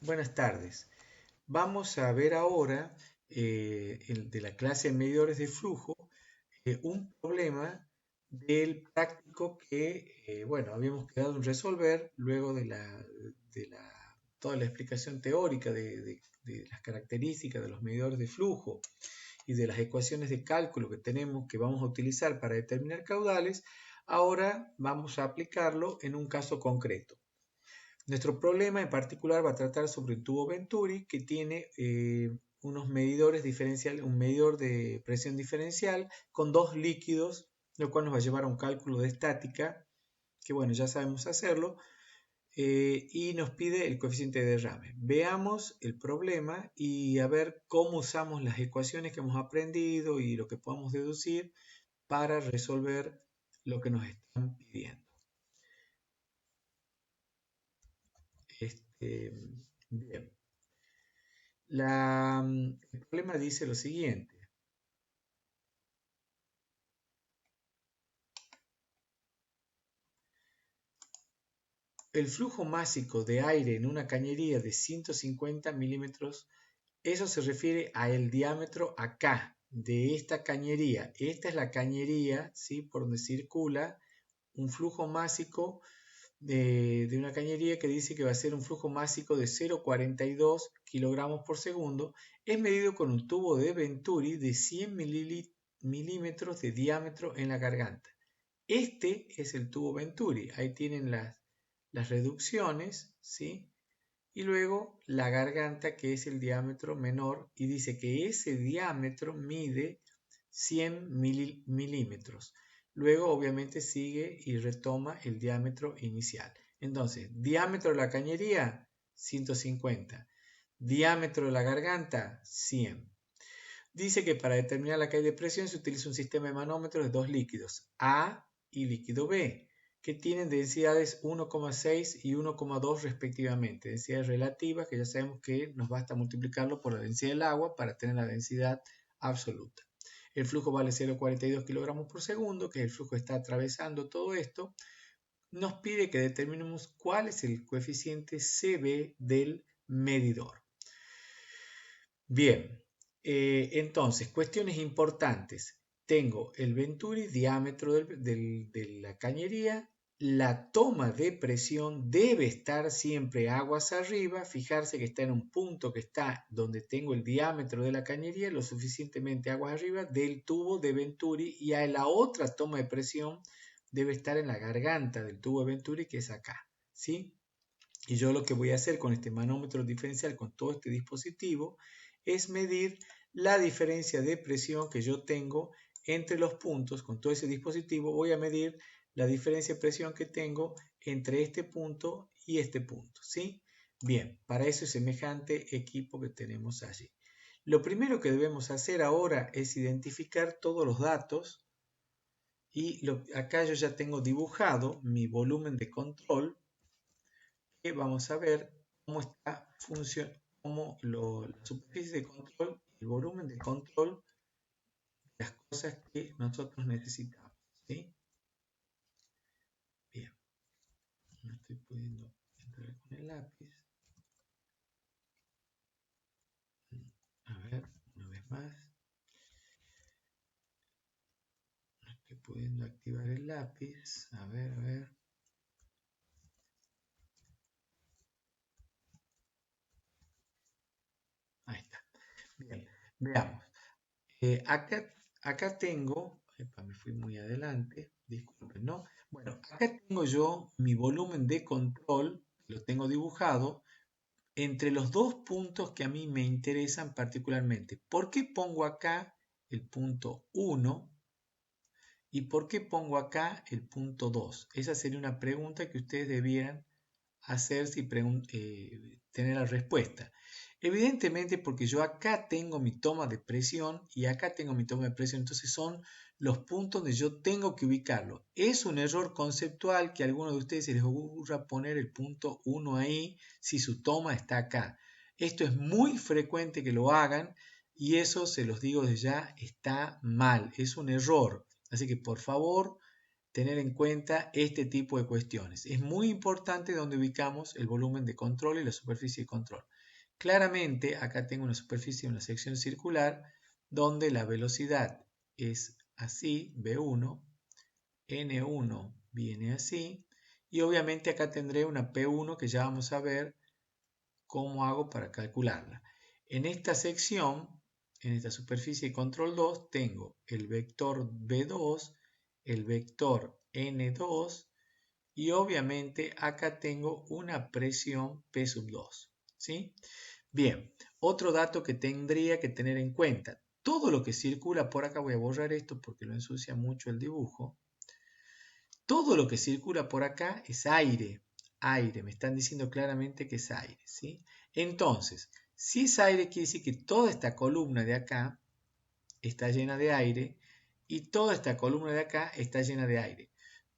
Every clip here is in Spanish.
Buenas tardes. Vamos a ver ahora de la clase de medidores de flujo un problema del práctico que, bueno, habíamos quedado en resolver luego de toda la explicación teórica de las características de los medidores de flujo y de las ecuaciones de cálculo que tenemos que vamos a utilizar para determinar caudales. Ahora vamos a aplicarlo en un caso concreto. Nuestro problema en particular va a tratar sobre un tubo Venturi que tiene unos medidores diferenciales, un medidor de presión diferencial con dos líquidos, lo cual nos va a llevar a un cálculo de estática, que bueno, ya sabemos hacerlo, y nos pide el coeficiente de derrame. Veamos el problema y a ver cómo usamos las ecuaciones que hemos aprendido y lo que podamos deducir para resolver lo que nos están pidiendo. Bien. El problema dice lo siguiente. El flujo másico de aire en una cañería de 150 milímetros, eso se refiere al diámetro acá de esta cañería. Esta es la cañería, ¿sí?, por donde circula un flujo másico de una cañería que dice que va a ser un flujo másico de 0,42 kilogramos por segundo. Es medido con un tubo de Venturi de 100 milímetros de diámetro en la garganta. Este es el tubo Venturi. Ahí tienen las reducciones, ¿sí? Y luego la garganta, que es el diámetro menor, y dice que ese diámetro mide 100 milímetros. Luego, obviamente, sigue y retoma el diámetro inicial. Entonces, diámetro de la cañería, 150. Diámetro de la garganta, 100. Dice que para determinar la caída de presión se utiliza un sistema de manómetros de dos líquidos, A y líquido B, que tienen densidades 1,6 y 1,2 respectivamente. Densidades relativas, que ya sabemos que nos basta multiplicarlo por la densidad del agua para tener la densidad absoluta. El flujo vale 0,42 kilogramos por segundo, que el flujo está atravesando todo esto. Nos pide que determinemos cuál es el coeficiente CB del medidor. Bien, entonces, cuestiones importantes. Tengo el Venturi, diámetro de la cañería. La toma de presión debe estar siempre aguas arriba. Fijarse que está en un punto que está donde tengo el diámetro de la cañería, lo suficientemente aguas arriba del tubo de Venturi. Y a la otra toma de presión debe estar en la garganta del tubo de Venturi, que es acá, ¿sí? Y yo lo que voy a hacer con este manómetro diferencial, con todo este dispositivo, es medir la diferencia de presión que yo tengo entre los puntos. Con todo ese dispositivo voy a medir la diferencia de presión que tengo entre este punto y este punto, ¿sí? Bien, para eso es semejante equipo que tenemos allí. Lo primero que debemos hacer ahora es identificar todos los datos y acá yo ya tengo dibujado mi volumen de control, que vamos a ver cómo está funcionando, cómo la superficie de control, el volumen de control, las cosas que nosotros necesitamos, ¿sí? Bien, no estoy pudiendo entrar con el lápiz. A ver, una vez más. No estoy pudiendo activar el lápiz. A ver, a ver. Ahí está. Bien, veamos. Acá tengo, me fui muy adelante, disculpen, ¿no? Bueno, acá tengo yo mi volumen de control, lo tengo dibujado, entre los dos puntos que a mí me interesan particularmente. ¿Por qué pongo acá el punto 1 y por qué pongo acá el punto 2? Esa sería una pregunta que ustedes debieran hacerse y tener la respuesta. Evidentemente porque yo acá tengo mi toma de presión y acá tengo mi toma de presión, entonces son los puntos donde yo tengo que ubicarlo. Es un error conceptual que a algunos de ustedes se les ocurra poner el punto 1 ahí si su toma está acá. Esto es muy frecuente que lo hagan y eso, se los digo desde ya, está mal, es un error. Así que por favor, tener en cuenta este tipo de cuestiones. Es muy importante donde ubicamos el volumen de control y la superficie de control. Claramente, acá tengo una superficie, una sección circular, donde la velocidad es así, V1, N1 viene así, y obviamente acá tendré una P1 que ya vamos a ver cómo hago para calcularla. En esta sección, en esta superficie de control 2, tengo el vector V2, el vector N2 y obviamente acá tengo una presión P sub 2. ¿Sí? Bien, otro dato que tendría que tener en cuenta. Todo lo que circula por acá, voy a borrar esto porque lo ensucia mucho el dibujo. Todo lo que circula por acá es aire. Aire, me están diciendo claramente que es aire. ¿Sí? Entonces, si es aire, quiere decir que toda esta columna de acá está llena de aire y toda esta columna de acá está llena de aire.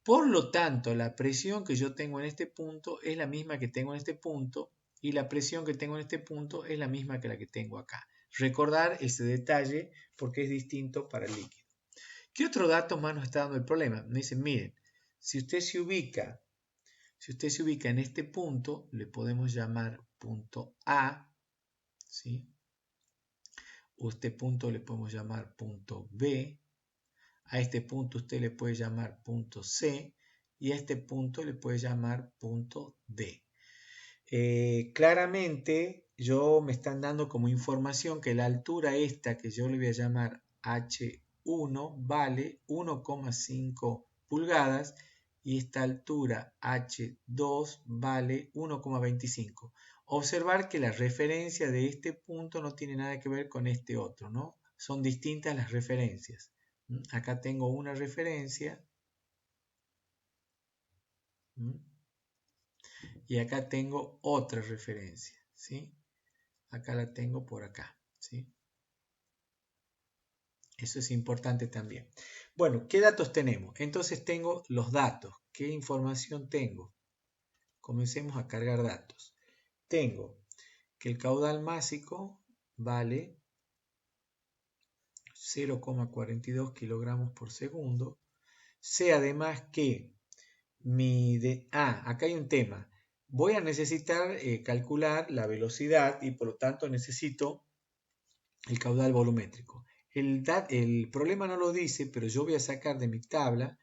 Por lo tanto, la presión que yo tengo en este punto es la misma que tengo en este punto y la presión que tengo en este punto es la misma que la que tengo acá. Recordar ese detalle porque es distinto para el líquido. ¿Qué otro dato más nos está dando el problema? Me dicen, miren, si usted se ubica en este punto, le podemos llamar punto A, ¿sí? O este punto le podemos llamar punto B. A este punto usted le puede llamar punto C y a este punto le puede llamar punto D. Claramente me están dando como información que la altura esta que yo le voy a llamar H1 vale 1,5 pulgadas y esta altura H2 vale 1,25. Observar que la referencia de este punto no tiene nada que ver con este otro, ¿no? Son distintas las referencias. Acá tengo una referencia. Y acá tengo otra referencia, ¿sí? Acá la tengo por acá, ¿sí? Eso es importante también. Bueno, ¿qué datos tenemos? Entonces tengo los datos. ¿Qué información tengo? Comencemos a cargar datos. Tengo que el caudal másico vale 0,42 kilogramos por segundo. Sé además que acá hay un tema. Voy a necesitar calcular la velocidad y por lo tanto necesito el caudal volumétrico. El problema no lo dice, pero yo voy a sacar de mi tabla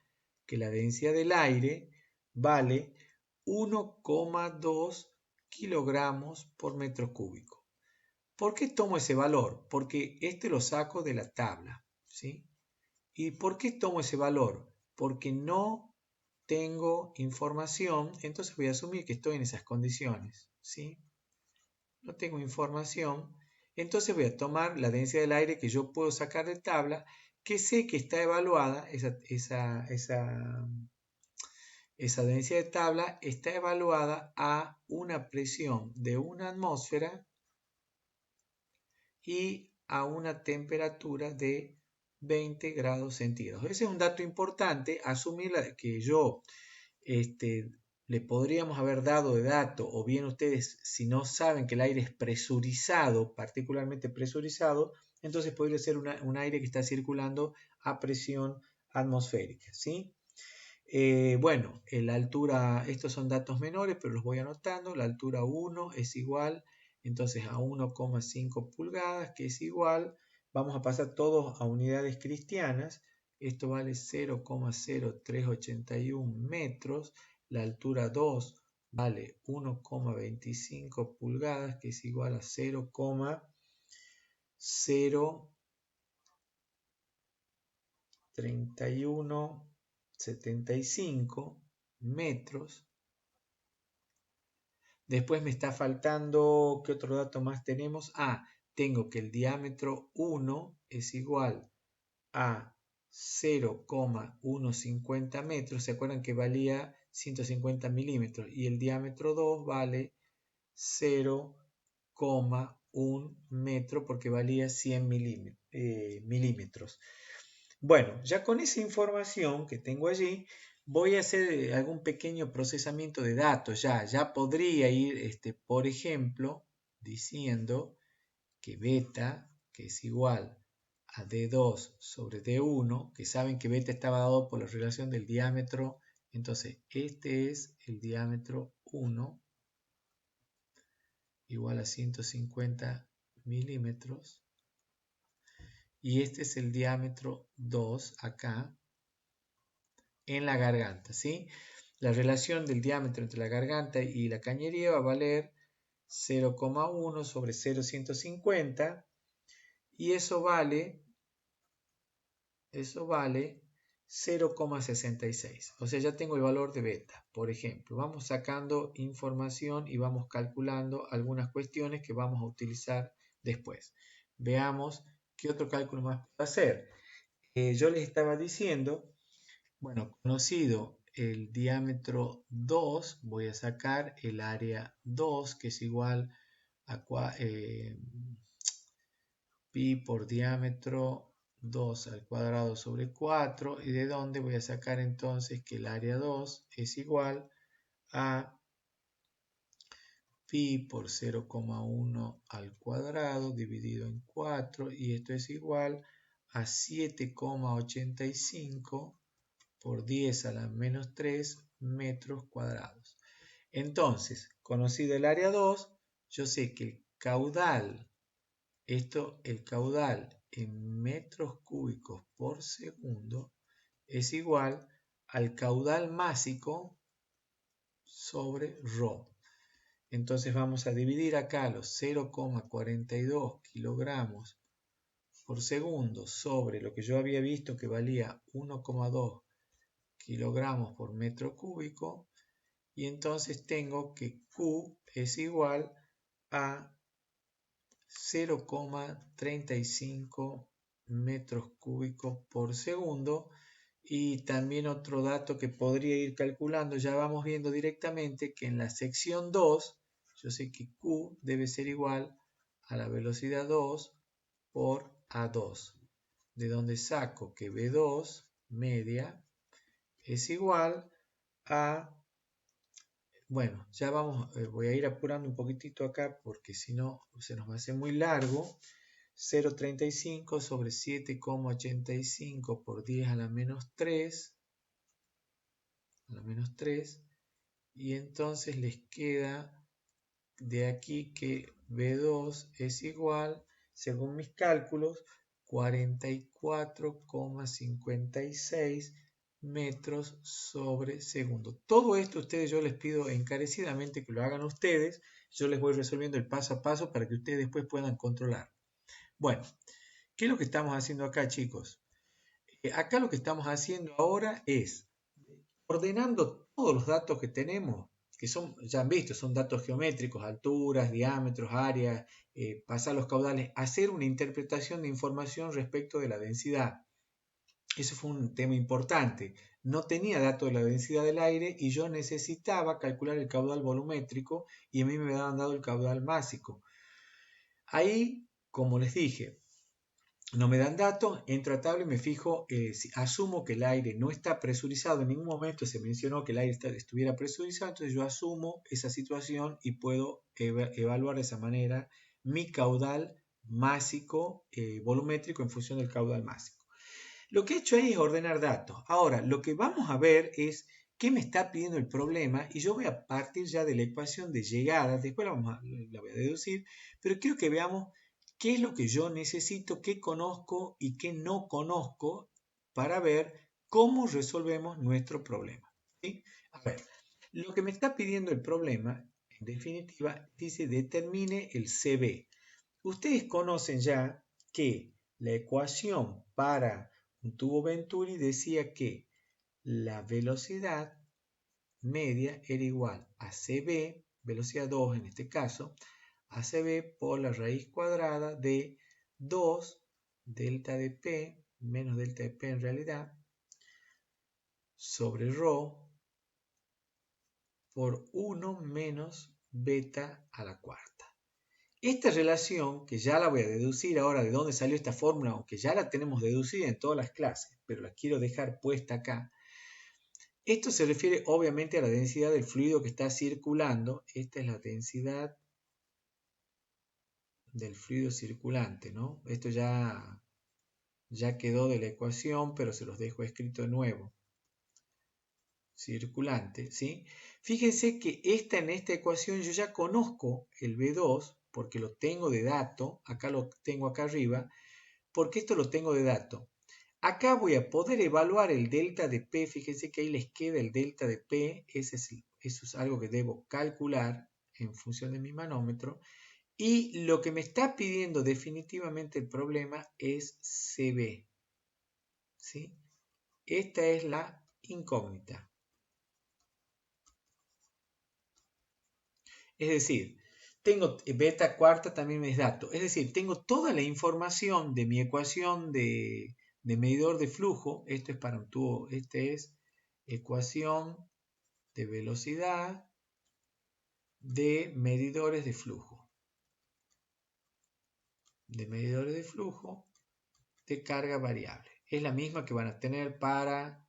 que la densidad del aire vale 1,2 kilogramos por metro cúbico. ¿Por qué tomo ese valor? Porque este lo saco de la tabla, ¿sí? ¿Y por qué tomo ese valor? Porque no tengo información, entonces voy a asumir que estoy en esas condiciones, ¿sí? No tengo información, entonces voy a tomar la densidad del aire que yo puedo sacar de tabla, que sé que está evaluada, esa densidad de tabla está evaluada a una presión de una atmósfera y a una temperatura de 20 grados centígrados. Ese es un dato importante, asumir que yo le podríamos haber dado de dato, o bien ustedes, si no saben que el aire es presurizado, particularmente presurizado, entonces podría ser un aire que está circulando a presión atmosférica, ¿sí? Bueno, la altura, estos son datos menores, pero los voy anotando. La altura 1 es igual, entonces a 1,5 pulgadas, que es igual, vamos a pasar todos a unidades cristianas. Esto vale 0,0381 metros. La altura 2 vale 1,25 pulgadas, que es igual a 0,03175 metros. Después me está faltando, ¿qué otro dato más tenemos? Tengo que el diámetro 1 es igual a 0,150 metros. ¿Se acuerdan que valía 150 milímetros? Y el diámetro 2 vale 0,1 metro porque valía 100 milímetros. Bueno, ya con esa información que tengo allí, voy a hacer algún pequeño procesamiento de datos. Ya podría ir, por ejemplo, diciendo que beta, que es igual a D2 sobre D1, que saben que beta estaba dado por la relación del diámetro. Entonces, este es el diámetro 1, igual a 150 milímetros. Y este es el diámetro 2 acá, en la garganta, ¿sí? La relación del diámetro entre la garganta y la cañería va a valer 0,1 sobre 0,150 y eso vale 0,66. O sea, ya tengo el valor de beta. Por ejemplo, vamos sacando información y vamos calculando algunas cuestiones que vamos a utilizar después. Veamos qué otro cálculo más puedo hacer. Yo les estaba diciendo, bueno, conocido el diámetro 2, voy a sacar el área 2, que es igual a pi por diámetro 2 al cuadrado sobre 4, y de donde voy a sacar entonces que el área 2 es igual a pi por 0,1 al cuadrado dividido en 4, y esto es igual a 7,85 por 10 a la menos 3 metros cuadrados. Entonces, conocido el área 2, yo sé que el caudal en metros cúbicos por segundo es igual al caudal másico sobre ρ. Entonces vamos a dividir acá los 0,42 kilogramos por segundo sobre lo que yo había visto que valía 1,2 kilogramos por metro cúbico, y entonces tengo que Q es igual a 0,35 metros cúbicos por segundo. Y también otro dato que podría ir calculando, ya vamos viendo directamente que en la sección 2 yo sé que Q debe ser igual a la velocidad 2 por A2, de donde saco que B2 media es igual a, bueno, ya vamos, voy a ir apurando un poquitito acá porque si no se nos va a hacer muy largo. 0,35 sobre 7,85 por 10 a la menos 3, y entonces les queda de aquí que B2 es igual, según mis cálculos, 44,56 metros sobre segundo. Todo esto ustedes, yo les pido encarecidamente que lo hagan ustedes. Yo les voy resolviendo el paso a paso para que ustedes después puedan controlar. Bueno, ¿qué es lo que estamos haciendo acá, chicos? Acá lo que estamos haciendo ahora es ordenando todos los datos que tenemos, que son, ya han visto, son datos geométricos, alturas, diámetros, áreas, pasar los caudales, hacer una interpretación de información respecto de la densidad. Eso fue un tema importante. No tenía datos de la densidad del aire y yo necesitaba calcular el caudal volumétrico y a mí me habían dado el caudal másico. Ahí, como les dije, no me dan datos, entro a tabla y me fijo, asumo que el aire no está presurizado, en ningún momento se mencionó que el aire estuviera presurizado, entonces yo asumo esa situación y puedo evaluar de esa manera mi caudal másico volumétrico en función del caudal másico. Lo que he hecho ahí es ordenar datos. Ahora, lo que vamos a ver es qué me está pidiendo el problema, y yo voy a partir ya de la ecuación de llegada, después la voy a deducir, pero quiero que veamos qué es lo que yo necesito, qué conozco y qué no conozco para ver cómo resolvemos nuestro problema. ¿Sí? A ver, lo que me está pidiendo el problema, en definitiva, dice determine el CB. Ustedes conocen ya que la ecuación para un tubo Venturi decía que la velocidad media era igual a CB, velocidad 2 en este caso, a CB por la raíz cuadrada de 2 delta de P menos delta de P en realidad sobre ρ por 1 menos beta a la cuarta. Esta relación, que ya la voy a deducir ahora de dónde salió esta fórmula, aunque ya la tenemos deducida en todas las clases, pero la quiero dejar puesta acá. Esto se refiere obviamente a la densidad del fluido que está circulando. Esta es la densidad del fluido circulante, ¿no? Esto ya ya quedó de la ecuación, pero se los dejo escrito de nuevo. Circulante, ¿sí? Fíjense que en esta ecuación yo ya conozco el B2, porque lo tengo de dato, acá lo tengo acá arriba, porque esto lo tengo de dato. Acá voy a poder evaluar el delta de P, fíjense que ahí les queda el delta de P, eso es algo que debo calcular en función de mi manómetro, y lo que me está pidiendo definitivamente el problema es CB, ¿sí? Esta es la incógnita. Es decir, tengo beta cuarta también es dato. Es decir, tengo toda la información de mi ecuación de medidor de flujo. Esto es para un tubo. Este es ecuación de velocidad de medidores de flujo. De medidores de flujo de carga variable. Es la misma que van a tener para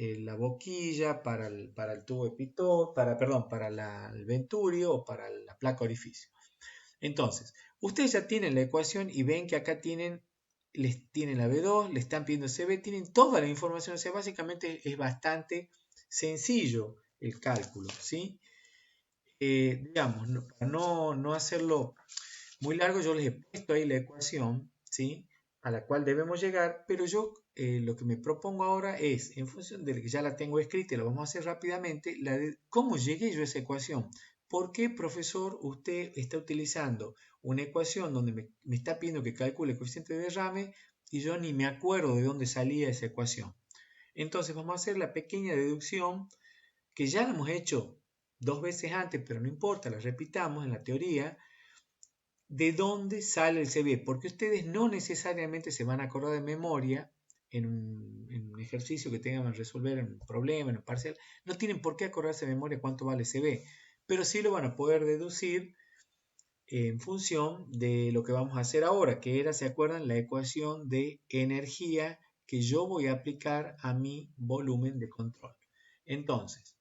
la boquilla, para el tubo de Pitot, para el Venturi o para la placa orificio. Entonces, ustedes ya tienen la ecuación y ven que acá tienen la B2, le están pidiendo CB, tienen toda la información, o sea, básicamente es bastante sencillo el cálculo, ¿sí? Digamos, para no hacerlo muy largo, yo les he puesto ahí la ecuación, ¿sí? A la cual debemos llegar, pero yo lo que me propongo ahora es, en función de que ya la tengo escrita y lo vamos a hacer rápidamente, la de cómo llegué yo a esa ecuación. ¿Por qué, profesor, usted está utilizando una ecuación donde me está pidiendo que calcule el coeficiente de derrame y yo ni me acuerdo de dónde salía esa ecuación? Entonces vamos a hacer la pequeña deducción que ya la hemos hecho 2 veces antes, pero no importa, la repitamos en la teoría. ¿De dónde sale el CB? Porque ustedes no necesariamente se van a acordar de memoria en un ejercicio que tengan que resolver, en un problema, en un parcial. No tienen por qué acordarse de memoria cuánto vale CB, pero sí lo van a poder deducir en función de lo que vamos a hacer ahora, que era, ¿se acuerdan? La ecuación de energía que yo voy a aplicar a mi volumen de control. Entonces,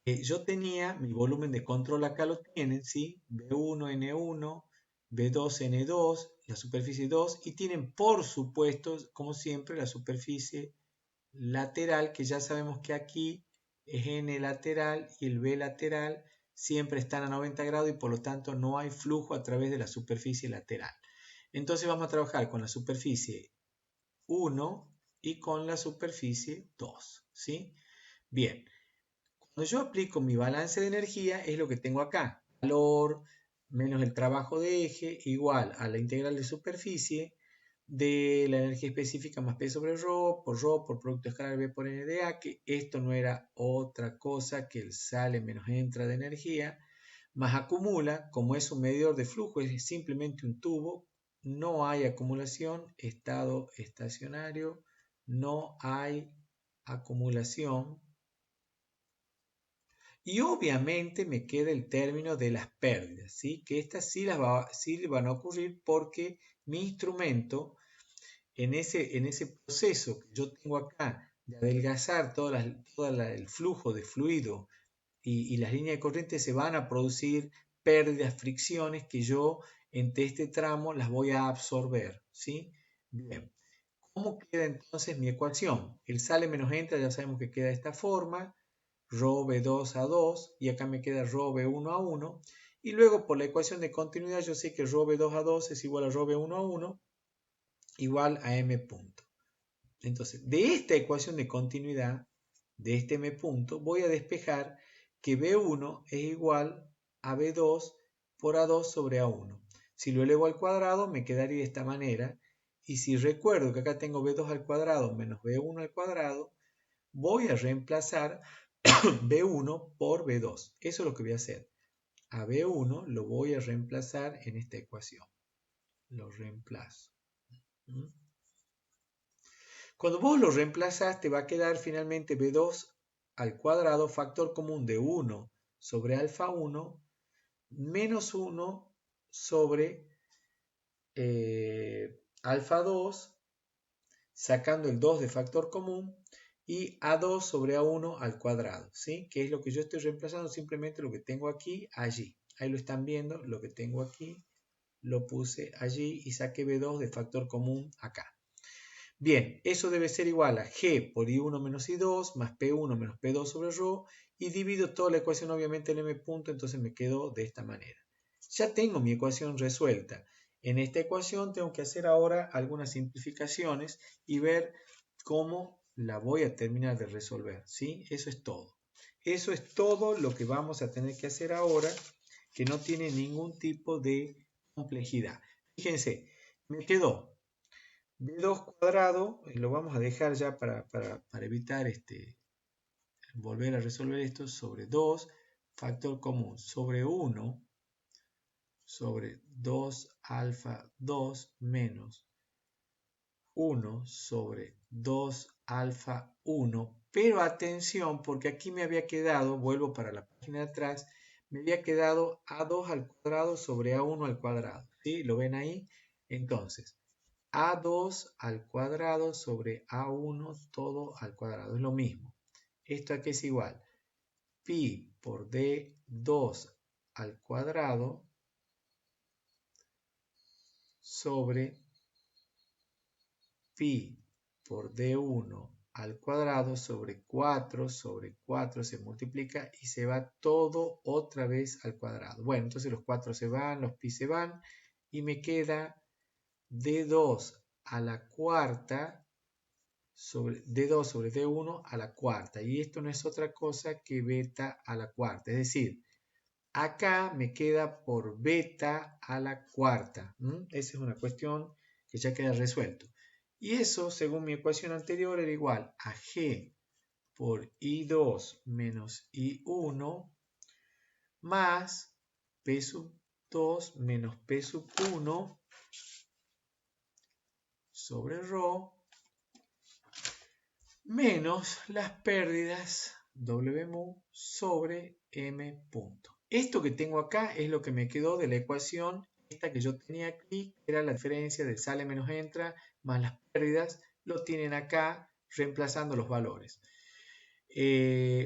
yo tenía mi volumen de control, acá lo tienen, ¿sí? B1N1, B2N2, la superficie 2, y tienen por supuesto, como siempre, la superficie lateral, que ya sabemos que aquí es N lateral y el B lateral siempre están a 90 grados y por lo tanto no hay flujo a través de la superficie lateral. Entonces vamos a trabajar con la superficie 1 y con la superficie 2, ¿sí? Bien. Cuando yo aplico mi balance de energía, es lo que tengo acá. Calor menos el trabajo de eje igual a la integral de superficie de la energía específica más P sobre ρ por producto escalar B por NDA, que esto no era otra cosa que el sale menos entra de energía, más acumula, como es un medidor de flujo, es simplemente un tubo, no hay acumulación, estado estacionario, no hay acumulación. Y obviamente me queda el término de las pérdidas, ¿sí? Que estas sí van a ocurrir porque mi instrumento, en ese proceso que yo tengo acá de adelgazar todo el flujo de fluido y las líneas de corriente, se van a producir pérdidas, fricciones que yo entre este tramo las voy a absorber, ¿sí? Bien. ¿Cómo queda entonces mi ecuación? El sale menos entra, ya sabemos que queda de esta forma. Rho B2 a 2 y acá me queda Rho B1 a 1 y luego por la ecuación de continuidad yo sé que Rho B2 a 2 es igual a Rho B1 a 1 igual a M punto. Entonces, de esta ecuación de continuidad, de este M punto, voy a despejar que B1 es igual a B2 por A2 sobre A1. Si lo elevo al cuadrado me quedaría de esta manera y si recuerdo que acá tengo B2 al cuadrado menos B1 al cuadrado, voy a reemplazar B1 por B2. Eso es lo que voy a hacer. A B1 lo voy a reemplazar en esta ecuación. Lo reemplazo. Cuando vos lo reemplazás, te va a quedar finalmente B2 al cuadrado, factor común de 1 sobre alfa 1, menos 1 sobre alfa 2, sacando el 2 de factor común, y A2 sobre A1 al cuadrado, ¿sí? Que es lo que yo estoy reemplazando, simplemente lo que tengo aquí, allí. Ahí lo están viendo, lo que tengo aquí lo puse allí y saqué B2 de factor común acá. Bien, eso debe ser igual a G por I1 menos I2 más P1 menos P2 sobre ρ y divido toda la ecuación obviamente en M punto, entonces me quedo de esta manera. Ya tengo mi ecuación resuelta. En esta ecuación tengo que hacer ahora algunas simplificaciones y ver cómo la voy a terminar de resolver, ¿sí? Eso es todo. Eso es todo lo que vamos a tener que hacer ahora, que no tiene ningún tipo de complejidad. Fíjense, me quedó B2 cuadrado, y lo vamos a dejar ya para evitar volver a resolver esto, sobre 2, factor común, sobre 1, sobre 2 alfa 2 menos 1 sobre 2 alfa 1, pero atención, porque aquí me había quedado, vuelvo para la página de atrás, me había quedado A2 al cuadrado sobre A1 al cuadrado, ¿sí? ¿Lo ven ahí? Entonces, A2 al cuadrado sobre A1 todo al cuadrado, es lo mismo. ¿Esto aquí es igual? Pi por D2 al cuadrado sobre pi por D1 al cuadrado sobre 4 se multiplica y se va todo otra vez al cuadrado. Bueno, entonces los 4 se van, los pi se van y me queda D2 a la cuarta sobre D2 sobre D1 a la cuarta. Y esto no es otra cosa que beta a la cuarta. Es decir, acá me queda por beta a la cuarta. Esa es una cuestión que ya queda resuelto. Y eso, según mi ecuación anterior, era igual a G por I2 menos I1 más P sub 2 menos P sub 1 sobre ρ menos las pérdidas W mu sobre M punto. Esto que tengo acá es lo que me quedó de la ecuación, esta que yo tenía aquí, que era la diferencia del sale menos entra, más las pérdidas, lo tienen acá reemplazando los valores.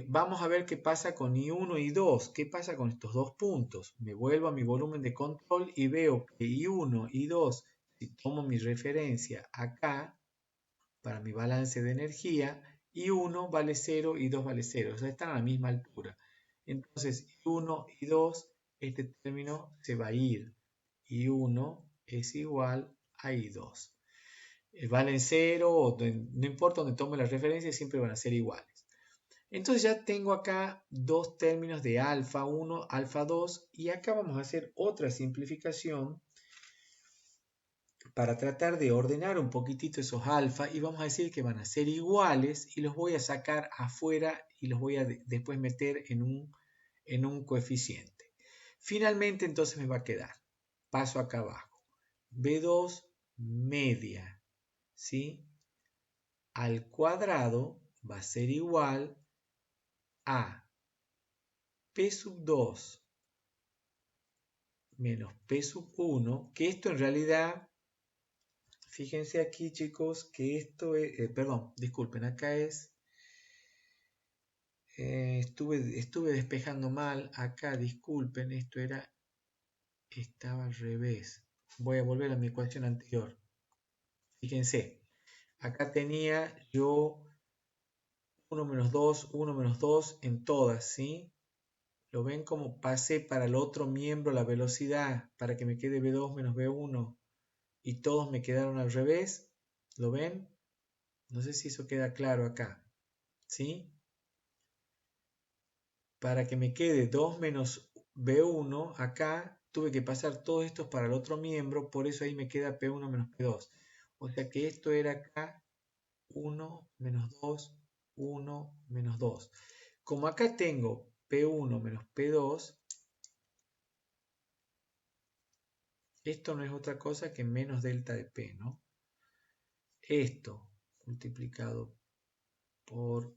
Vamos a ver qué pasa con I1 y I2, qué pasa con estos dos puntos. Me vuelvo a mi volumen de control y veo que I1 y I2, si tomo mi referencia acá, para mi balance de energía, y 1 vale 0 y 2 vale 0, o sea, están a la misma altura. Entonces, I1 y 2, este término se va a ir. I1 es igual a I2. Valen 0, no importa donde tome la referencia, siempre van a ser iguales. Entonces ya tengo acá dos términos de alfa 1, alfa 2, y acá vamos a hacer otra simplificación para tratar de ordenar un poquitito esos alfa y vamos a decir que van a ser iguales y los voy a sacar afuera y los voy a después meter en un coeficiente. Finalmente entonces me va a quedar, paso acá abajo, B2 media, ¿sí? Al cuadrado va a ser igual a P sub 2 menos P sub 1, que esto en realidad... Fíjense aquí, chicos, que esto es, perdón, disculpen, acá es, estuve despejando mal, acá, disculpen, estaba al revés. Voy a volver a mi ecuación anterior. Fíjense, acá tenía yo 1 menos 2, 1 menos 2 en todas, ¿sí? ¿Lo ven como pasé para el otro miembro la velocidad para que me quede B2 menos B1 y todos me quedaron al revés? ¿Lo ven? No sé si eso queda claro acá, ¿sí? Para que me quede 2 menos B1 acá, tuve que pasar todos estos para el otro miembro, por eso ahí me queda P1 menos P2. O sea que esto era acá 1 menos 2, 1 menos 2. Como acá tengo P1 menos P2, esto no es otra cosa que menos delta de P, ¿no? Esto multiplicado por,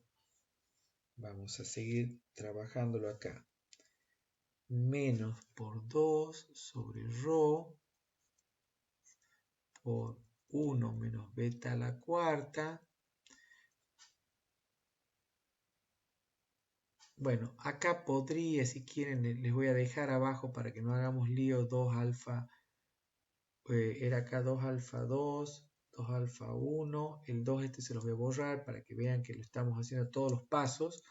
vamos a seguir trabajándolo acá, menos por 2 sobre ρ por 1 menos beta a la cuarta. Bueno, acá podría, si quieren, les voy a dejar abajo para que no hagamos lío 2 alfa era acá 2 alfa 2, 2 alfa 1, el 2 este se los voy a borrar para que vean que lo estamos haciendo todos los pasos,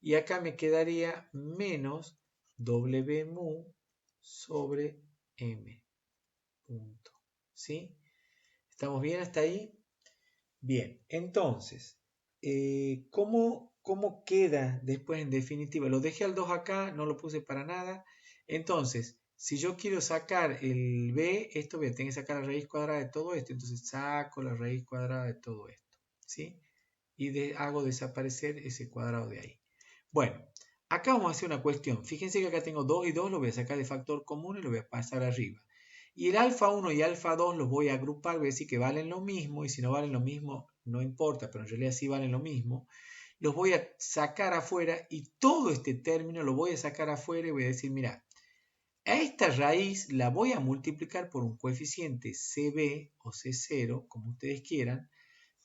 y acá me quedaría menos W mu sobre M, punto, ¿sí? ¿Estamos bien hasta ahí? Bien, entonces, ¿cómo queda después en definitiva? Lo dejé al 2 acá, no lo puse para nada. Entonces, si yo quiero sacar el b, esto voy a tener que sacar la raíz cuadrada de todo esto. Entonces saco la raíz cuadrada de todo esto, ¿sí? Y hago desaparecer ese cuadrado de ahí. Bueno, acá vamos a hacer una cuestión. Fíjense que acá tengo 2 y 2, lo voy a sacar de factor común y lo voy a pasar arriba. Y el alfa 1 y alfa 2 los voy a agrupar, voy a decir que valen lo mismo, y si no valen lo mismo no importa, pero en realidad sí valen lo mismo. Los voy a sacar afuera y todo este término lo voy a sacar afuera y voy a decir, mira, a esta raíz la voy a multiplicar por un coeficiente CB o C0, como ustedes quieran,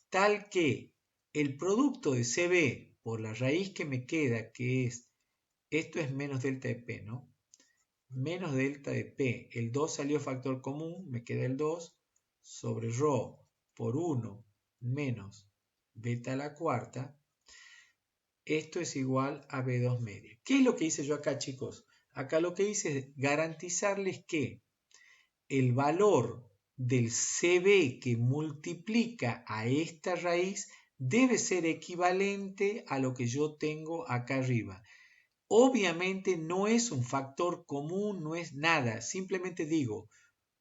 tal que el producto de CB por la raíz que me queda, que es, esto es menos delta de P, ¿no? Menos delta de P, el 2 salió factor común, me queda el 2, sobre ρ por 1 menos beta a la cuarta, esto es igual a B2 media. ¿Qué es lo que hice yo acá, chicos? Acá lo que hice es garantizarles que el valor del CB que multiplica a esta raíz debe ser equivalente a lo que yo tengo acá arriba. Obviamente no es un factor común, no es nada, simplemente digo,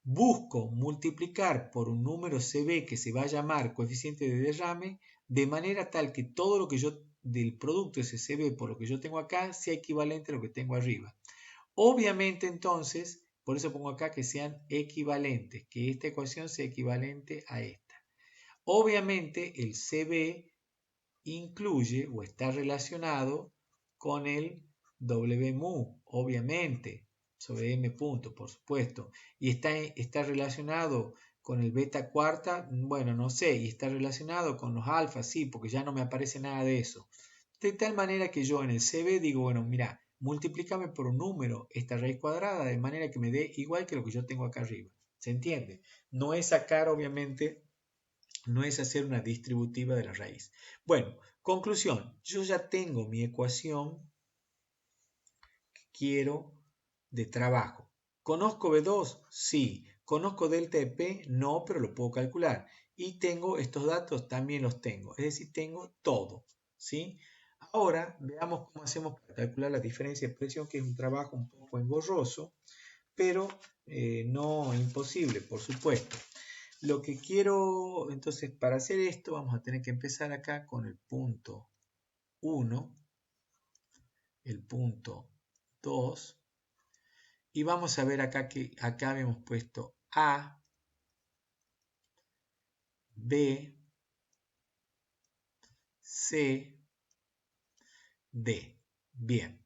busco multiplicar por un número CB que se va a llamar coeficiente de derrame, de manera tal que todo lo que yo, del producto ese CB por lo que yo tengo acá, sea equivalente a lo que tengo arriba. Obviamente entonces, por eso pongo acá que sean equivalentes, que esta ecuación sea equivalente a esta. Obviamente el CB incluye o está relacionado con el W mu, obviamente, sobre M punto, por supuesto, y está relacionado con el beta cuarta, bueno, no sé, y está relacionado con los alfas, sí, porque ya no me aparece nada de eso. De tal manera que yo en el CB digo, bueno, mira, multiplícame por un número esta raíz cuadrada de manera que me dé igual que lo que yo tengo acá arriba. ¿Se entiende? No es sacar, obviamente, no es hacer una distributiva de la raíz. Bueno, conclusión, yo ya tengo mi ecuación que quiero de trabajo. ¿Conozco B2? Sí. ¿Conozco delta de P? No, pero lo puedo calcular. Y tengo estos datos, también los tengo. Es decir, tengo todo, ¿sí? Ahora veamos cómo hacemos para calcular la diferencia de presión, que es un trabajo un poco engorroso, pero no imposible, por supuesto. Lo que quiero, entonces, para hacer esto, vamos a tener que empezar acá con el punto 1, el punto 2, y vamos a ver acá que acá habíamos puesto A, B, C, D. Bien.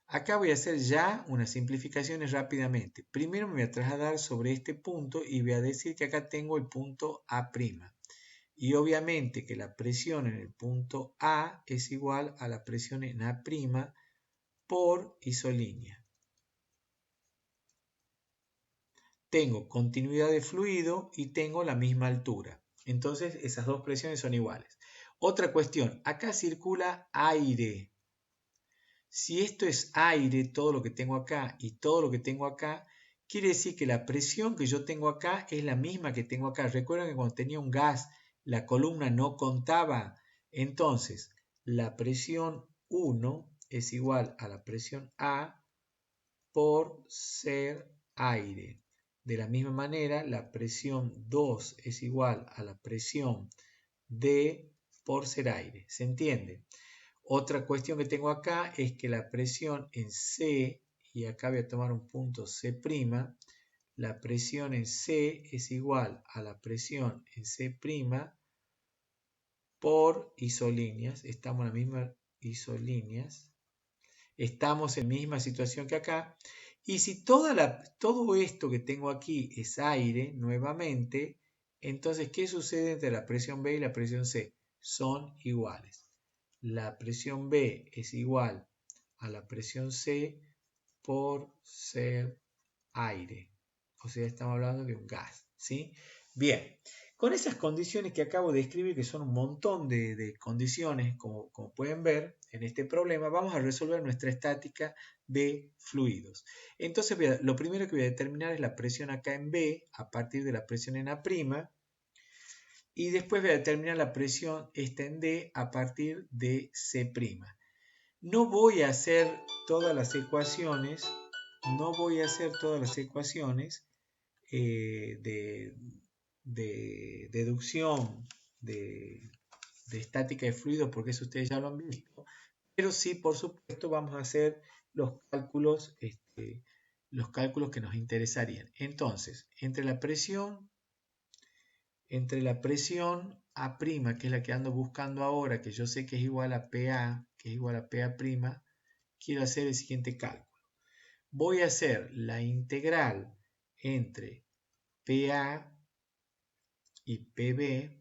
Acá voy a hacer ya unas simplificaciones rápidamente. Primero me voy a trasladar sobre este punto y voy a decir que acá tengo el punto A'. Y obviamente que la presión en el punto A es igual a la presión en A' por isolínea. Tengo continuidad de fluido y tengo la misma altura. Entonces esas dos presiones son iguales. Otra cuestión, acá circula aire. Si esto es aire, todo lo que tengo acá y todo lo que tengo acá, quiere decir que la presión que yo tengo acá es la misma que tengo acá. Recuerden que cuando tenía un gas, la columna no contaba. Entonces, la presión 1 es igual a la presión A por ser aire. De la misma manera, la presión 2 es igual a la presión D por ser aire. ¿Se entiende? Otra cuestión que tengo acá es que la presión en C, y acá voy a tomar un punto C', la presión en C es igual a la presión en C' por isolíneas. Estamos en la misma isolíneas. Estamos en la misma situación que acá. Y si todo esto que tengo aquí es aire, nuevamente, entonces, ¿qué sucede entre la presión B y la presión C? Son iguales. La presión B es igual a la presión C por ser aire. O sea, estamos hablando de un gas. ¿sí? Bien, con esas condiciones que acabo de escribir, que son un montón de condiciones, como pueden ver en este problema, vamos a resolver nuestra estática de fluidos. Entonces, lo primero que voy a determinar es la presión acá en B, a partir de la presión en A', y después voy a determinar la presión esta en D a partir de C'. No voy a hacer todas las ecuaciones, de deducción de estática de fluidos, porque eso ustedes ya lo han visto, pero sí, por supuesto, vamos a hacer los cálculos que nos interesarían. Entonces, entre la presión A', que es la que ando buscando ahora, que yo sé que es igual a PA, que es igual a PA', quiero hacer el siguiente cálculo. Voy a hacer la integral entre PA y PB,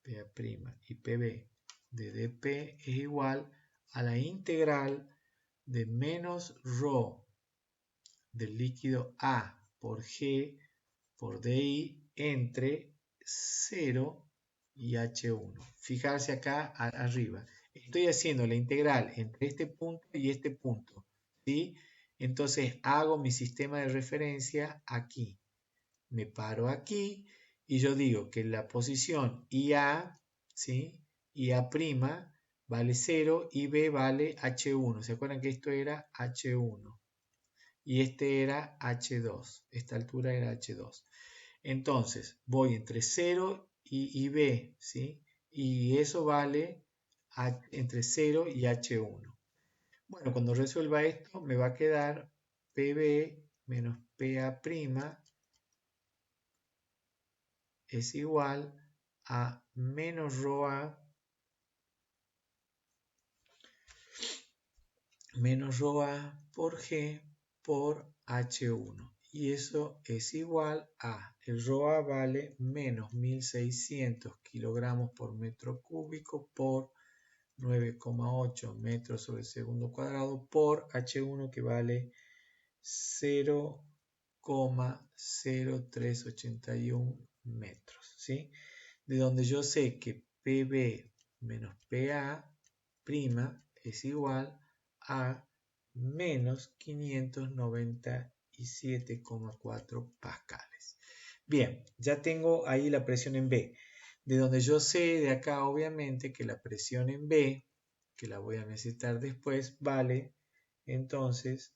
PA' y PB de dP es igual a la integral de menos ρ del líquido A por G por DI entre 0 y H1. Fijarse acá arriba. Estoy haciendo la integral entre este punto y este punto, ¿sí? Entonces hago mi sistema de referencia aquí. Me paro aquí y yo digo que la posición IA, ¿sí? IA' vale 0 y B vale H1. ¿Se acuerdan que esto era H1? Y este era H2. Esta altura era H2. Entonces, voy entre 0 y B, ¿sí? Y eso vale entre 0 y H1. Bueno, cuando resuelva esto, me va a quedar PB menos PA' es igual a menos ρA por G por H1. Y eso es igual a, el ρA vale menos 1600 kilogramos por metro cúbico por 9,8 metros sobre el segundo cuadrado por H1 que vale 0,0381 metros, ¿sí? De donde yo sé que PB menos PA' es igual a menos 597,4 pascales. Bien, ya tengo ahí la presión en B. De donde yo sé de acá, obviamente, que la presión en B, que la voy a necesitar después, vale, entonces,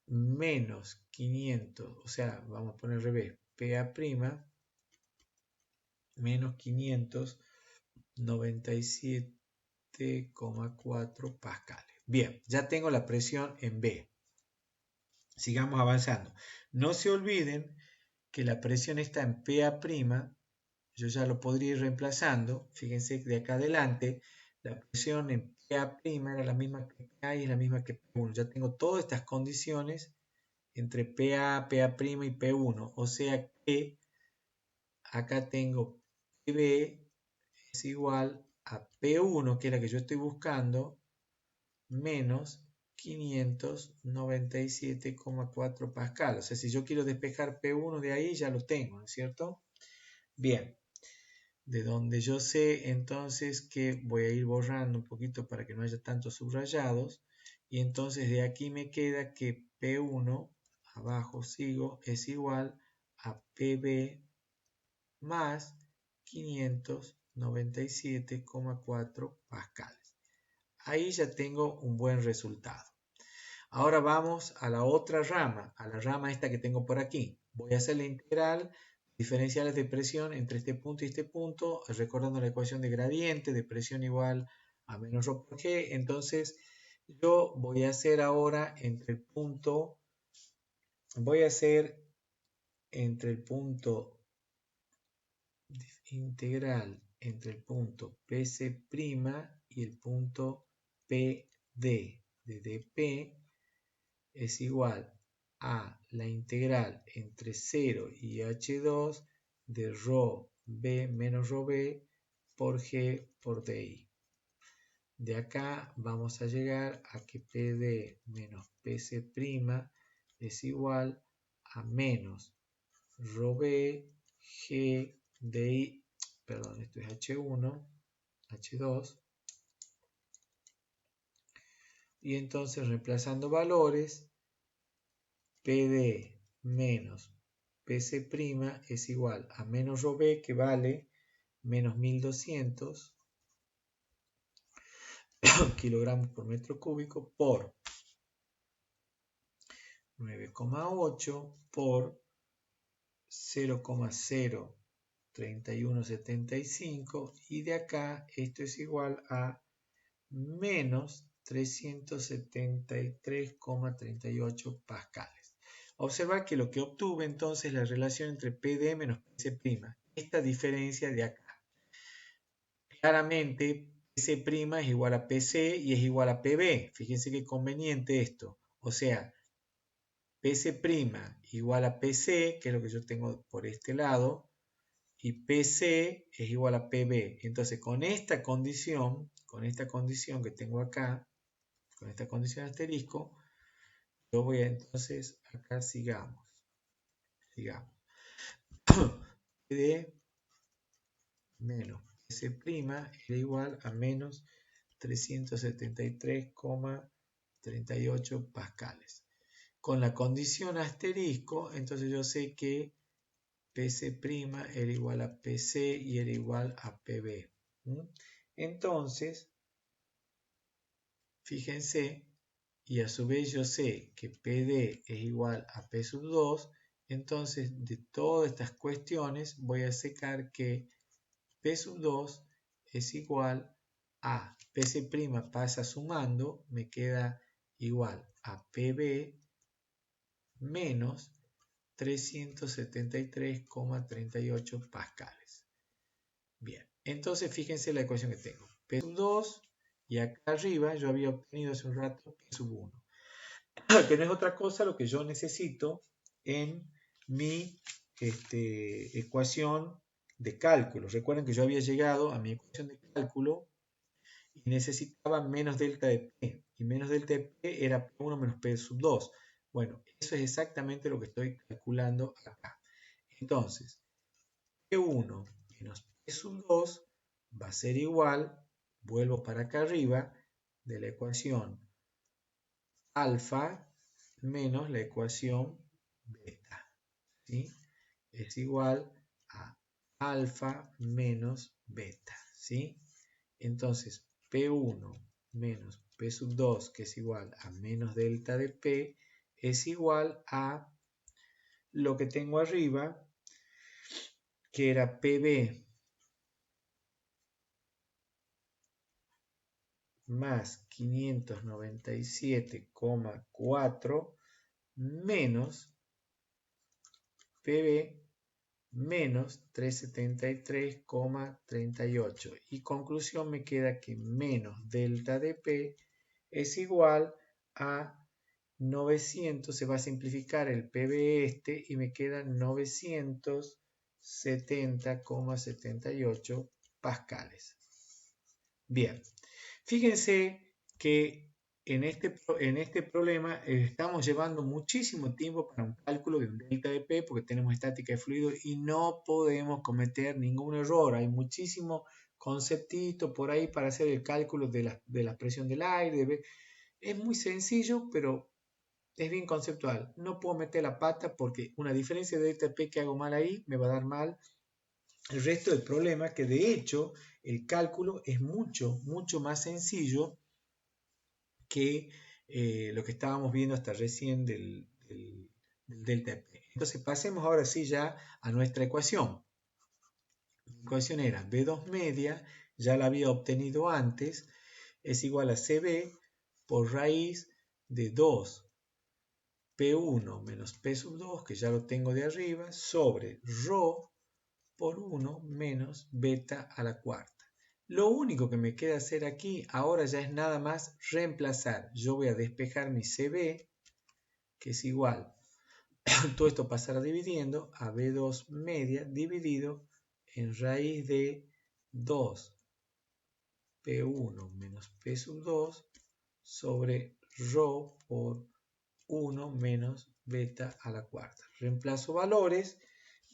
menos 500, o sea, vamos a poner al revés, PA' menos 597,4 pascales. Bien, ya tengo la presión en B. Sigamos avanzando. No se olviden que la presión está en PA', yo ya lo podría ir reemplazando. Fíjense que de acá adelante la presión en PA' era la misma que PA y es la misma que P1. Ya tengo todas estas condiciones entre PA, PA' y P1. O sea que acá tengo PB es igual a P1, que es la que yo estoy buscando, menos 597,4 pascal. O sea, si yo quiero despejar P1 de ahí, ya lo tengo, ¿no es cierto? Bien, de donde yo sé entonces que voy a ir borrando un poquito para que no haya tantos subrayados. Y entonces de aquí me queda que P1, abajo sigo, es igual a PB más 597,4 pascales. Ahí ya tengo un buen resultado. Ahora vamos a la otra rama, a la rama esta que tengo por aquí. Voy a hacer la integral diferenciales de presión entre este punto y este punto, recordando la ecuación de gradiente de presión igual a menos ρ por G. Entonces yo voy a hacer ahora entre el punto, integral entre el punto PC' y el punto PD de dP es igual a la integral entre 0 y H2 de ρB menos ρB por G por DI. De acá vamos a llegar a que PD menos PC' es igual a menos rho B, G, DI, perdón, esto es H1, H2. Y entonces reemplazando valores, PD menos PC' es igual a menos rho B, que vale menos 1200 kilogramos por metro cúbico, por 9,8 por 0,03175, y de acá esto es igual a menos 373,38 pascales. Observa que lo que obtuve entonces es la relación entre PD menos PC', esta diferencia de acá. Claramente PC' es igual a PC y es igual a PB. Fíjense qué conveniente esto. O sea, PC' igual a PC, que es lo que yo tengo por este lado, y PC es igual a PB. Entonces, con esta condición que tengo acá, con esta condición asterisco, yo voy a entonces, acá sigamos. PD menos PC' era igual a menos 373,38 pascales. Con la condición asterisco, entonces yo sé que PC' era igual a PC y era igual a PB. Entonces, fíjense, y a su vez yo sé que PD es igual a P2, entonces de todas estas cuestiones voy a sacar que P2 es igual a PC' pasa sumando, me queda igual a PB menos 373,38 pascales. Bien, entonces fíjense la ecuación que tengo. P2 y acá arriba yo había obtenido hace un rato P1. Que no es otra cosa lo que yo necesito en mi ecuación de cálculo. Recuerden que yo había llegado a mi ecuación de cálculo y necesitaba menos delta de P. Y menos delta de P era P1 menos P2. Bueno, eso es exactamente lo que estoy calculando acá. Entonces, P1 menos P2 va a ser igual, vuelvo para acá arriba, de la ecuación alfa menos la ecuación beta. ¿Sí? Es igual a alfa menos beta. ¿Sí? Entonces, P1 menos P2, que es igual a menos delta de P, es igual a lo que tengo arriba, que era PB más 597,4 menos PB menos 373,38. Y conclusión, me queda que menos delta de P es igual a 900, se va a simplificar el PB y me quedan 970,78 pascales. Bien, fíjense que en este problema estamos llevando muchísimo tiempo para un cálculo de un delta de P, porque tenemos estática de fluido y no podemos cometer ningún error. Hay muchísimo conceptito por ahí para hacer el cálculo de la presión del aire. Es muy sencillo, pero es bien conceptual. No puedo meter la pata porque una diferencia de delta de P que hago mal ahí me va a dar mal el resto del problema, que de hecho el cálculo es mucho más sencillo que lo que estábamos viendo hasta recién del delta de P. Entonces pasemos ahora sí ya a nuestra ecuación. La ecuación era B2 media, ya la había obtenido antes, es igual a CB por raíz de 2 P1 menos P2, que ya lo tengo de arriba, sobre ρ por 1 menos beta a la cuarta. Lo único que me queda hacer aquí ahora ya es nada más reemplazar. Yo voy a despejar mi CB, que es igual, todo esto pasará dividiendo a B2 media dividido en raíz de 2 P1 menos P2 sobre ρ por 1 menos beta a la cuarta. Reemplazo valores.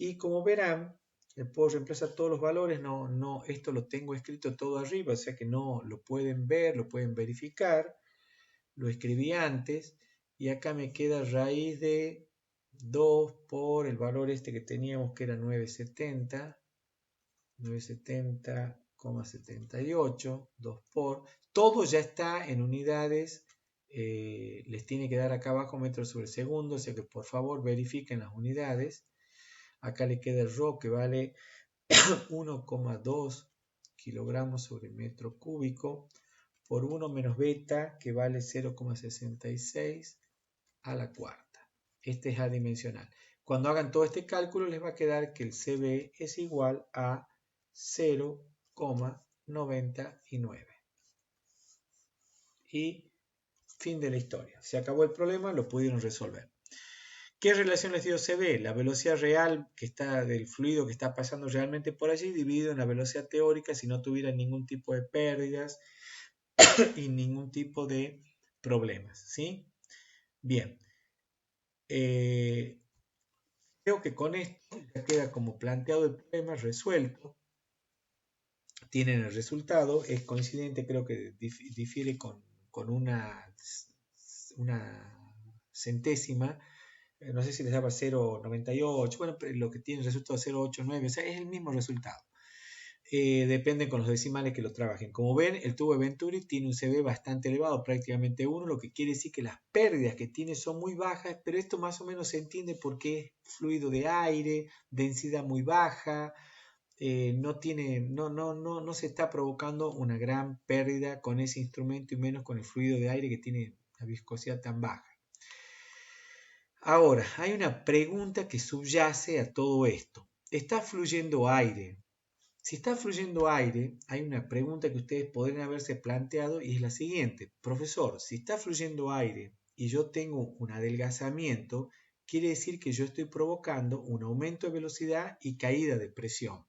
Y como verán, puedo reemplazar todos los valores, esto lo tengo escrito todo arriba, o sea que no lo pueden ver, lo pueden verificar, lo escribí antes, y acá me queda raíz de 2 por el valor este que teníamos que era 970,78, 2 por, todo ya está en unidades, les tiene que dar acá abajo metros sobre segundo, o sea que por favor verifiquen las unidades. Acá le queda el ρ que vale 1,2 kilogramos sobre metro cúbico por 1 menos beta que vale 0,66 a la cuarta. Este es adimensional. Cuando hagan todo este cálculo les va a quedar que el CB es igual a 0,99. Y fin de la historia. Se acabó el problema, lo pudieron resolver. ¿Qué relación les dio CB? La velocidad real que está del fluido que está pasando realmente por allí dividido en la velocidad teórica si no tuviera ningún tipo de pérdidas y ningún tipo de problemas, ¿sí? Bien. Creo que con esto ya queda como planteado el problema resuelto. Tienen el resultado, es coincidente, creo que difiere con una centésima, no sé si les daba 0,98, bueno, lo que tiene el resultado 0,89, o sea, es el mismo resultado. Depende con los decimales que lo trabajen. Como ven, el tubo de Venturi tiene un CB bastante elevado, prácticamente 1, lo que quiere decir que las pérdidas que tiene son muy bajas, pero esto más o menos se entiende porque es fluido de aire, densidad muy baja, no se está provocando una gran pérdida con ese instrumento y menos con el fluido de aire que tiene la viscosidad tan baja. Ahora, hay una pregunta que subyace a todo esto. ¿Está fluyendo aire? Si está fluyendo aire, hay una pregunta que ustedes podrían haberse planteado y es la siguiente. Profesor, si está fluyendo aire y yo tengo un adelgazamiento, quiere decir que yo estoy provocando un aumento de velocidad y caída de presión.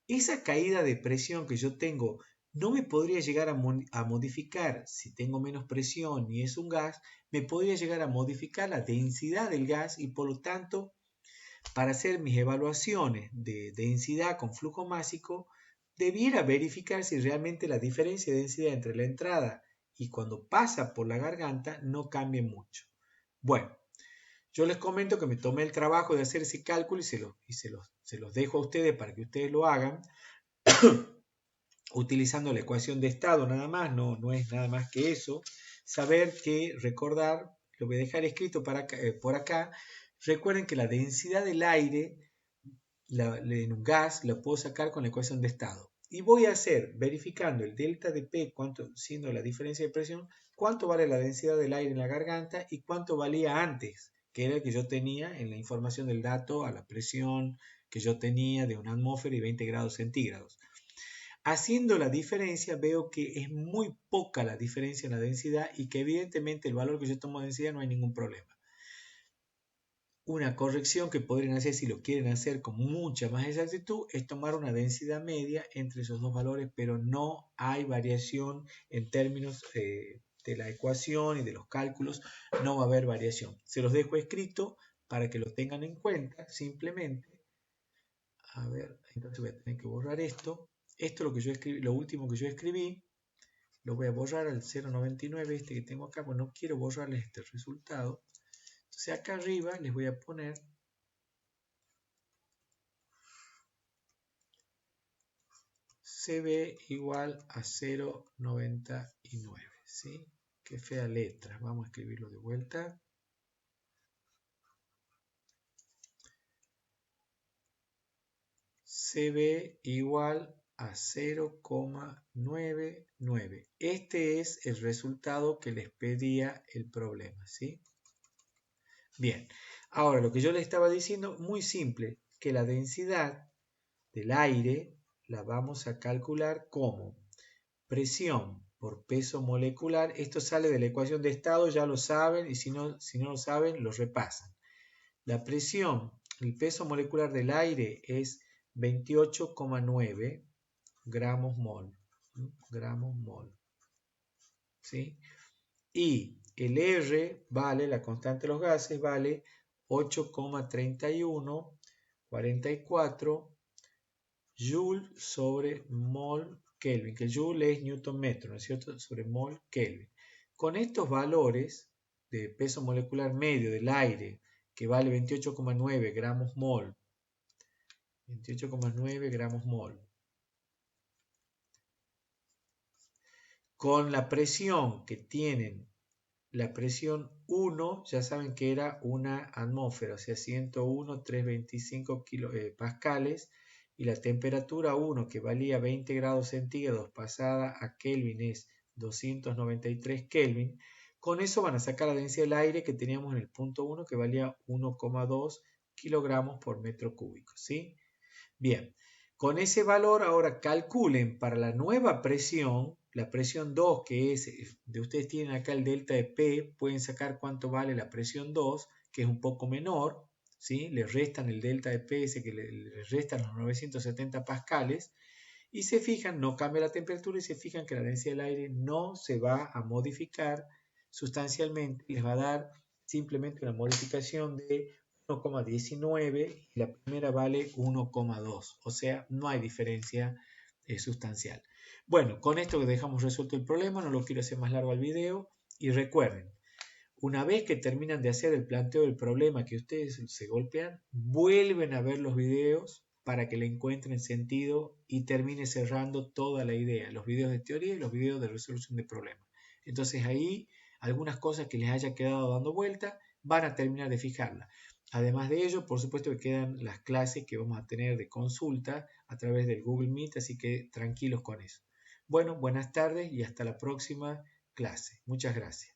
Esa caída de presión que yo tengo no me podría llegar a modificar, si tengo menos presión y es un gas, me podría llegar a modificar la densidad del gas y por lo tanto, para hacer mis evaluaciones de densidad con flujo másico, debiera verificar si realmente la diferencia de densidad entre la entrada y cuando pasa por la garganta no cambia mucho. Bueno, yo les comento que me tomé el trabajo de hacer ese cálculo y se los dejo a ustedes para que ustedes lo hagan utilizando la ecuación de estado nada más, no es nada más que eso. Saber que, recordar, lo voy a dejar escrito por acá, recuerden que la densidad del aire en un gas la puedo sacar con la ecuación de estado. Y voy a hacer, verificando el delta de P, siendo la diferencia de presión, cuánto vale la densidad del aire en la garganta y cuánto valía antes, que era el que yo tenía en la información del dato a la presión que yo tenía de una atmósfera y 20 grados centígrados. Haciendo la diferencia veo que es muy poca la diferencia en la densidad y que evidentemente el valor que yo tomo de densidad no hay ningún problema. Una corrección que podrían hacer si lo quieren hacer con mucha más exactitud es tomar una densidad media entre esos dos valores, pero no hay variación en términos de la ecuación y de los cálculos, no va a haber variación. Se los dejo escrito para que lo tengan en cuenta, simplemente. A ver, entonces voy a tener que borrar esto. Esto es lo que yo escribí, lo último que yo escribí, lo voy a borrar al 0,99, este que tengo acá, pues no quiero borrarles este resultado. Entonces acá arriba les voy a poner CB igual a 0,99, ¿sí? Qué fea letra, vamos a escribirlo de vuelta. CB igual a 0,99. Este es el resultado que les pedía el problema, ¿sí? Bien, ahora lo que yo les estaba diciendo, muy simple, que la densidad del aire la vamos a calcular como presión por peso molecular. Esto sale de la ecuación de estado, ya lo saben, y si no lo saben, lo repasan. La presión, el peso molecular del aire es 28,9 gramos mol. ¿Sí? Y el R vale, la constante de los gases, vale 8,31 44 Joule sobre mol Kelvin, que Joule es Newton metro, ¿no es cierto? Sobre mol Kelvin. Con estos valores de peso molecular medio del aire, que vale 28,9 gramos mol, 28,9 gramos mol, con la presión que tienen, la presión 1, ya saben que era una atmósfera, o sea, 101,325 pascales, y la temperatura 1, que valía 20 grados centígrados, pasada a Kelvin es 293 Kelvin. Con eso van a sacar la densidad del aire que teníamos en el punto 1, que valía 1,2 kilogramos por metro cúbico, ¿sí? Bien, con ese valor ahora calculen para la nueva presión, la presión 2, que es, de ustedes tienen acá el delta de P, pueden sacar cuánto vale la presión 2, que es un poco menor, ¿sí? Le restan el delta de P, ese que le restan los 970 pascales, y se fijan, no cambia la temperatura, y se fijan que la densidad del aire no se va a modificar sustancialmente, les va a dar simplemente una modificación de 1,19 y la primera vale 1,2, o sea, no hay diferencia sustancial. Bueno, con esto dejamos resuelto el problema, no lo quiero hacer más largo el video, y recuerden, una vez que terminan de hacer el planteo del problema que ustedes se golpean, vuelven a ver los videos para que le encuentren sentido y termine cerrando toda la idea, los videos de teoría y los videos de resolución de problemas. Entonces ahí algunas cosas que les haya quedado dando vuelta van a terminar de fijarla. Además de ello, por supuesto que quedan las clases que vamos a tener de consulta a través del Google Meet, así que tranquilos con eso. Bueno, buenas tardes y hasta la próxima clase. Muchas gracias.